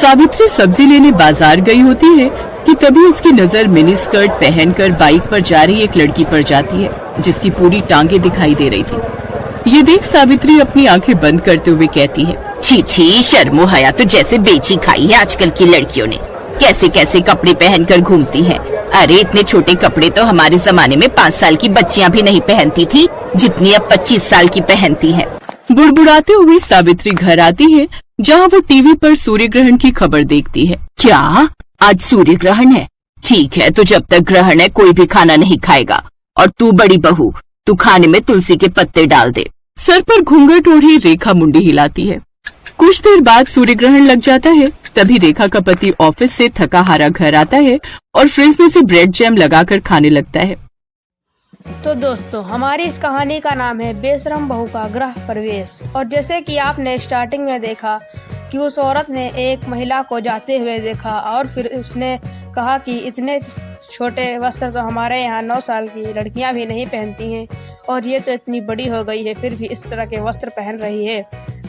सावित्री सब्जी लेने बाजार गई होती है कि तभी उसकी नजर मिनी स्कर्ट पहनकर बाइक पर जा रही एक लड़की पर जाती है जिसकी पूरी टांगे दिखाई दे रही थी। ये देख सावित्री अपनी आंखें बंद करते हुए कहती है, छी छी, शर्मो हया तो जैसे बेची खाई है आजकल की लड़कियों ने। कैसे कैसे कपड़े पहनकर घूमती हैं। अरे इतने छोटे कपड़े तो हमारे जमाने में 5 साल की बच्चियां भी नहीं पहनती थी, जितनी अब 25 साल की पहनती हैं। बुड़बुड़ाते हुए सावित्री घर आती है जहाँ वो टीवी पर सूर्य ग्रहण की खबर देखती है। क्या आज सूर्य ग्रहण है? ठीक है, तो जब तक ग्रहण है कोई भी खाना नहीं खाएगा। और तू बड़ी बहू, तू खाने में तुलसी के पत्ते डाल दे। सर पर घूंघट ओढ़े रेखा मुंडी हिलाती है। कुछ देर बाद सूर्य ग्रहण लग जाता है। तभी रेखा का पति ऑफिस से थका हारा घर आता है और फ्रिज में से ब्रेड जैम लगाकर खाने लगता है। तो दोस्तों, हमारी इस कहानी का नाम है बेशरम बहू का गृह प्रवेश। और जैसे कि आपने स्टार्टिंग में देखा कि उस औरत ने एक महिला को जाते हुए देखा और फिर उसने कहा कि इतने छोटे वस्त्र तो हमारे यहाँ 9 साल की लड़कियां भी नहीं पहनती हैं और ये तो इतनी बड़ी हो गई है फिर भी इस तरह के वस्त्र पहन रही है।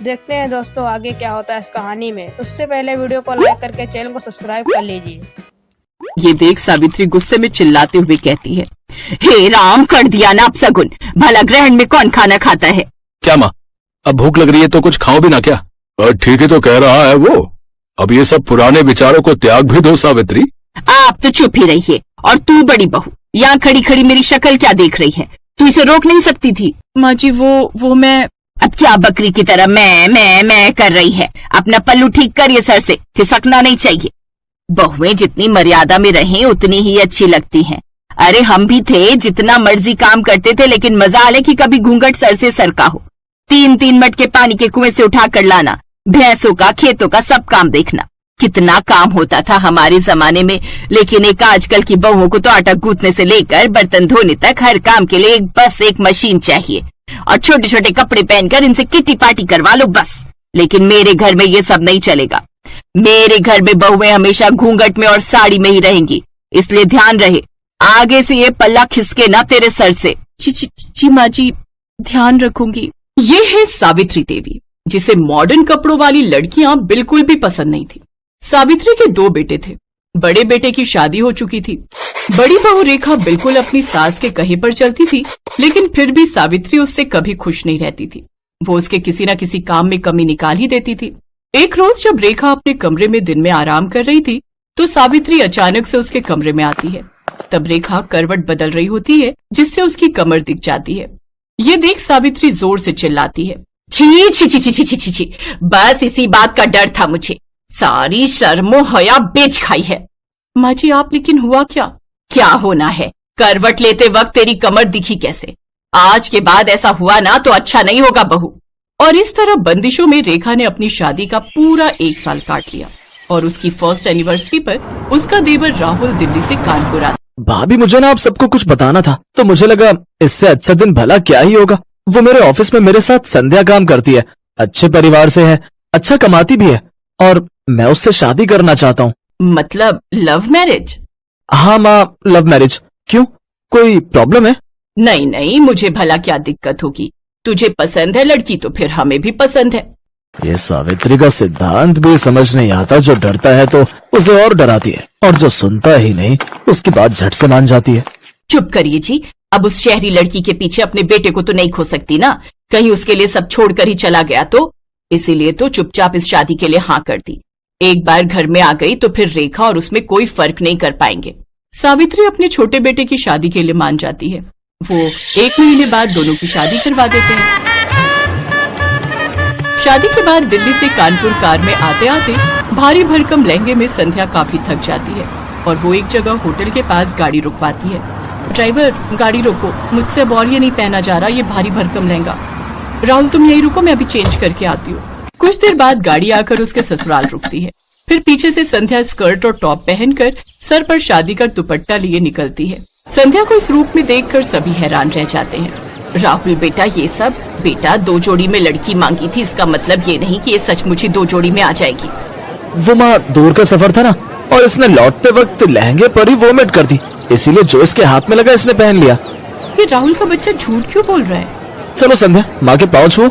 देखते हैं दोस्तों आगे क्या होता है इस कहानी में। उससे पहले वीडियो को लाइक करके चैनल को सब्सक्राइब कर लीजिए। ये देख सावित्री गुस्से में चिल्लाते हुए कहती है, हे राम, कर दिया ना अपशगुन। भला ग्रहण में कौन खाना खाता है? क्या माँ, अब भूख लग रही है तो कुछ खाओ भी ना क्या? ठीक ही तो कह रहा है वो। अब ये सब पुराने विचारों को त्याग भी दो सावित्री। आप तो चुप ही रहिए। और तू बड़ी बहू, यहाँ खड़ी खड़ी मेरी शक्ल क्या देख रही है? तू इसे रोक नहीं सकती थी? माँ जी वो मैं। अब क्या बकरी की तरह मैं कर रही है? अपना पल्लू ठीक करिए, सर से खिसकना नहीं चाहिए। बहुएं जितनी मर्यादा में रहें उतनी ही अच्छी लगती हैं। अरे हम भी थे, जितना मर्जी काम करते थे, लेकिन मजाल है कि कभी घूंघट सर से सरका हो। 3-3 मटके पानी के कुएं से उठा कर लाना, भैंसों का खेतों का सब काम देखना। कितना काम होता था हमारे जमाने में। लेकिन एक आजकल की बहुओं को तो आटा गूंथने से लेकर बर्तन धोने तक हर काम के लिए बस एक मशीन चाहिए और छोटे छोटे कपड़े पहनकर इनसे किटी पार्टी करवा लो बस। लेकिन मेरे घर में ये सब नहीं चलेगा। मेरे घर में बहुएं हमेशा घूंघट में और साड़ी में ही रहेंगी, इसलिए ध्यान रहे आगे से ये पल्ला खिसके ना तेरे सर से। जी माँ जी, ध्यान रखूंगी। ये है सावित्री देवी, जिसे मॉडर्न कपड़ों वाली लड़कियां बिल्कुल भी पसंद नहीं थी। सावित्री के 2 बेटे थे। बड़े बेटे की शादी हो चुकी थी। बड़ी बहू रेखा बिल्कुल अपनी सास के कहे पर चलती थी, लेकिन फिर भी सावित्री उससे कभी खुश नहीं रहती थी। वो उसके किसी न किसी काम में कमी निकाल ही देती थी। एक रोज जब रेखा अपने कमरे में दिन में आराम कर रही थी तो सावित्री अचानक से उसके कमरे में आती है। तब रेखा करवट बदल रही होती है, जिससे उसकी कमर दिख जाती है। ये देख सावित्री जोर से चिल्लाती है, छी छी छी छी छी छी छी, बस इसी बात का डर था मुझे। सारी शर्मो हया बेच खाई है। माँ जी आप, लेकिन हुआ क्या? क्या होना है? करवट लेते वक्त तेरी कमर दिखी कैसे? आज के बाद ऐसा हुआ ना तो अच्छा नहीं होगा बहू। और इस तरह बंदिशों में रेखा ने अपनी शादी का पूरा 1 साल काट लिया और उसकी फर्स्ट एनिवर्सरी पर उसका देवर राहुल दिल्ली से कानपुर आता। भाभी, मुझे ना आप सबको कुछ बताना था, तो मुझे लगा इससे अच्छा दिन भला क्या ही होगा। वो मेरे ऑफिस में मेरे साथ संध्या काम करती है, अच्छे परिवार से है, अच्छा कमाती भी है और मैं उससे शादी करना चाहता हूँ। मतलब लव मैरिज? हाँ माँ, लव मैरिज। क्यों, कोई प्रॉब्लम है? नहीं नहीं, मुझे भला क्या दिक्कत होगी। तुझे पसंद है लड़की तो फिर हमें भी पसंद है। ये सावित्री का सिद्धांत भी समझ नहीं आता। जो डरता है तो उसे और डराती है और जो सुनता ही नहीं उसकी बात झट से मान जाती है। चुप करिए जी। अब उस शहरी लड़की के पीछे अपने बेटे को तो नहीं खो सकती ना, कहीं उसके लिए सब छोड़कर ही चला गया तो। इसीलिए तो चुपचाप इस शादी के लिए हाँ कर दी। एक बार घर में आ गई तो फिर रेखा और उसमें कोई फर्क नहीं कर पाएंगे। सावित्री अपने छोटे बेटे की शादी के लिए मान जाती है। वो 1 महीने बाद दोनों की शादी करवा देते हैं। शादी के बाद दिल्ली से कानपुर कार में आते आते भारी भरकम लहंगे में संध्या काफी थक जाती है और वो एक जगह होटल के पास गाड़ी रुकवाती है। ड्राइवर, गाड़ी रोको, मुझसे अब और ये नहीं पहना जा रहा, ये भारी भरकम लहंगा। राहुल तुम यही रुको, मैं अभी चेंज करके आती हूँ। कुछ देर बाद गाड़ी आकर उसके ससुराल रुकती है। फिर पीछे से संध्या स्कर्ट और टॉप पहनकर सर पर शादी का दुपट्टा लिए निकलती है। संध्या को इस रूप में देखकर सभी हैरान रह जाते हैं। राहुल बेटा, ये सब बेटा 2 जोड़ी में लड़की मांगी थी, इसका मतलब ये नहीं कि ये सचमुच ही 2 जोड़ी में आ जाएगी। वो माँ, दूर का सफर था ना और इसने लौटते वक्त लहंगे पर ही वोमिट कर दी, इसीलिए जो इसके हाथ में लगा इसने पहन लिया। ये राहुल का बच्चा झूठ क्यों बोल रहा है? चलो संध्या, माँ के पाँव छुओ।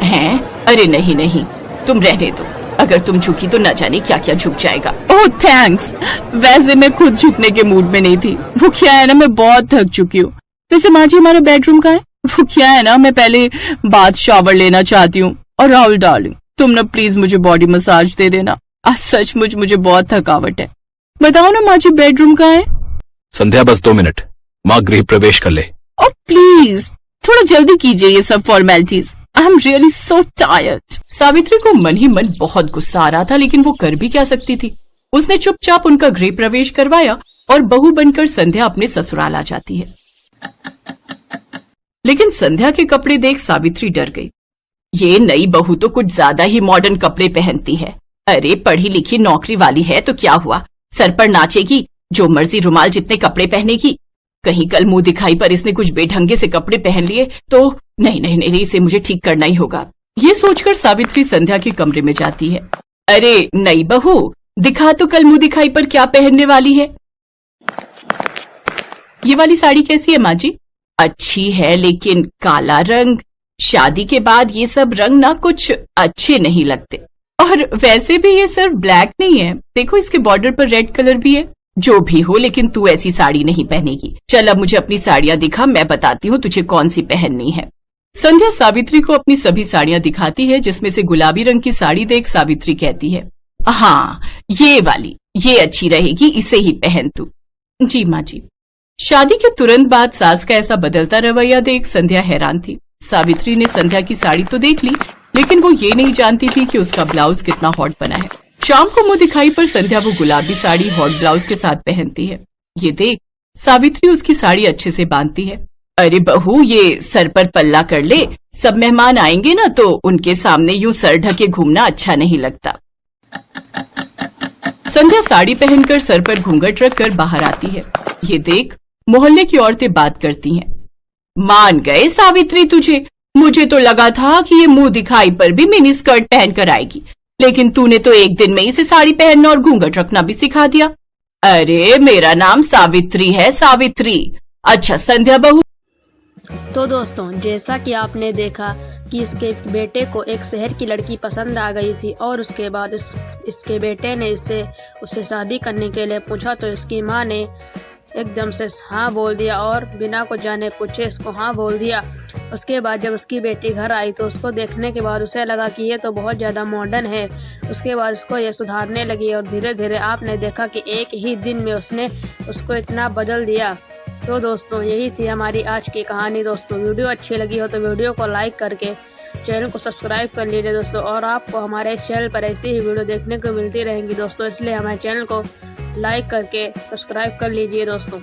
हैं? अरे नहीं नहीं, तुम रहने दो। अगर तुम झुकी तो न जाने क्या क्या झुक जाएगा। ओह थैंक्स, वैसे मैं खुद झुकने के मूड में नहीं थी। वो क्या है ना, मैं बहुत थक चुकी हूँ। वैसे माँ जी हमारा बेडरूम कहाँ है? वो क्या है ना, मैं पहले बाथ शावर लेना चाहती हूँ। और राहुल डार्लिंग, तुम ना प्लीज मुझे बॉडी मसाज दे देना। आज सचमुच मुझे बहुत थकावट है। बताओ ना माँ जी, बेडरूम कहाँ है? संध्या बस 2 मिनट, माँ गृह प्रवेश कर ले। ओ प्लीज थोड़ा जल्दी कीजिए ये सब formalities. I am really so tired. Savitri को मन ही मन बहुत गुस्सा आ रहा था, लेकिन वो कर भी क्या सकती थी। उसने चुपचाप उनका गृह प्रवेश करवाया और बहू बनकर संध्या अपने ससुराल आ जाती है। लेकिन संध्या के कपड़े देख सावित्री डर गई। ये नई बहू तो कुछ ज्यादा ही मॉडर्न कपड़े पहनती है। अरे पढ़ी लिखी नौकरी वाली है तो क्या हुआ, सर पर नाचेगी, जो मर्जी रुमाल जितने कपड़े पहनेगी। कहीं कल मुंह दिखाई पर इसने कुछ बेढंगे से कपड़े पहन लिए तो नहीं नहीं नहीं, इसे मुझे ठीक करना ही होगा। ये सोचकर सावित्री संध्या के कमरे में जाती है। अरे नई बहू, दिखा तो कल मुंह दिखाई पर क्या पहनने वाली है। ये वाली साड़ी कैसी है माँ जी? अच्छी है, लेकिन काला रंग, शादी के बाद ये सब रंग ना कुछ अच्छे नहीं लगते। और वैसे भी ये सिर्फ ब्लैक नहीं है, देखो इसके बॉर्डर पर रेड कलर भी है। जो भी हो, लेकिन तू ऐसी साड़ी नहीं पहनेगी। चल अब मुझे अपनी साड़ियां दिखा, मैं बताती हूँ तुझे कौन सी पहननी है। संध्या सावित्री को अपनी सभी साड़ियां दिखाती है, जिसमें से गुलाबी रंग की साड़ी देख सावित्री कहती है, हाँ ये वाली, ये अच्छी रहेगी, इसे ही पहन तू। जी माँ जी। शादी के तुरंत बाद सास का ऐसा बदलता रवैया देख संध्या हैरान थी। सावित्री ने संध्या की साड़ी तो देख ली, लेकिन वो ये नहीं जानती थी कि उसका ब्लाउज कितना हॉट बना है। शाम को मुंह दिखाई पर संध्या वो गुलाबी साड़ी हॉट ब्लाउज के साथ पहनती है। ये देख सावित्री उसकी साड़ी अच्छे से बांधती है। अरे बहू, ये सर पर पल्ला कर ले, सब मेहमान आएंगे ना तो उनके सामने यूं सर ढके घूमना अच्छा नहीं लगता। संध्या साड़ी पहनकर सर पर घूंघट रखकर बाहर आती है। ये देख मोहल्ले की औरतें बात करती हैं। मान गए सावित्री तुझे, मुझे तो लगा था कि ये मुंह दिखाई पर भी मिनी स्कर्ट पहन कर आएगी, लेकिन तूने तो एक दिन में इसे साड़ी पहनना और घूंघट रखना भी सिखा दिया। अरे मेरा नाम सावित्री है, सावित्री। अच्छा संध्या बहू। तो दोस्तों, जैसा कि आपने देखा कि इसके बेटे को एक शहर की लड़की पसंद आ गई थी और उसके बाद इसके बेटे ने उससे शादी करने के लिए पूछा तो इसकी माँ ने एकदम से हाँ बोल दिया और बिना कुछ जाने पूछे इसको हाँ बोल दिया। उसके बाद जब उसकी बेटी घर आई तो उसको देखने के बाद उसे लगा कि ये तो बहुत ज़्यादा मॉडर्न है। उसके बाद उसको ये सुधारने लगी और धीरे धीरे आपने देखा कि एक ही दिन में उसने उसको इतना बदल दिया। तो दोस्तों, यही थी हमारी आज की कहानी। दोस्तों, वीडियो अच्छी लगी हो तो वीडियो को लाइक करके चैनल को सब्सक्राइब कर लीजिए दोस्तों। और आपको हमारे इस चैनल पर ऐसी ही वीडियो देखने को मिलती रहेंगी दोस्तों, इसलिए हमारे चैनल को लाइक करके सब्सक्राइब कर लीजिए दोस्तों।